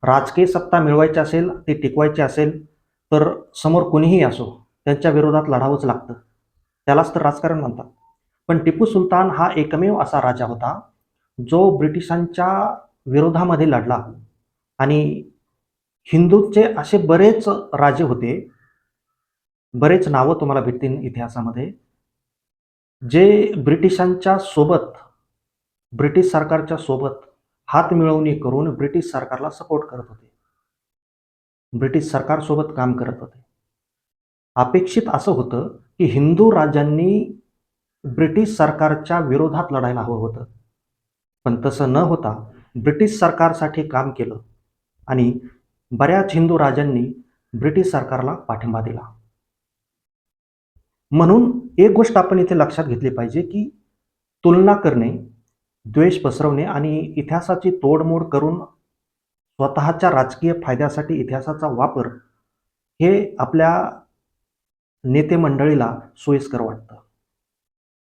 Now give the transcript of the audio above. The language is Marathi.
राजकीय सत्ता मिळवायची असेल, ती टिकवायची असेल, तर समोर कोणीही असो, त्यांच्या विरोधात लढावंच लागतं. त्यालाच तर राजकारण म्हणतात. पण टिपू सुलतान हा एकमेव असा राजा होता, जो ब्रिटिशांच्या विरोधामध्ये लढला. आणि हिंदूचे असे बरेच राजे होते, बरेच नावं तुम्हाला भेटतील इतिहासामध्ये, जे ब्रिटिशांच्या सोबत, ब्रिटिश सरकारच्या सोबत हातमिळवणी करून ब्रिटिश सरकारला सपोर्ट करत होते. ब्रिटिश सरकारसोबत काम करत होते. अपेक्षित असं होतं की हिंदू राजांनी ब्रिटिश सरकारच्या विरोधात लढायला हवं होतं. पण तसं न होता ब्रिटिश सरकारसाठी काम केलं आणि बऱ्याच हिंदू राजांनी ब्रिटिश सरकारला पाठिंबा दिला. म्हणून एक गोष्ट आपण इथे लक्षात घेतली पाहिजे की तुलना करणे, द्वेष पसरवणे आणि इतिहासाची तोडमोड करून स्वतःच्या राजकीय फायद्यासाठी इतिहासाचा वापर हे आपल्या नेते मंडळीला सोयीस्कर वाटतं.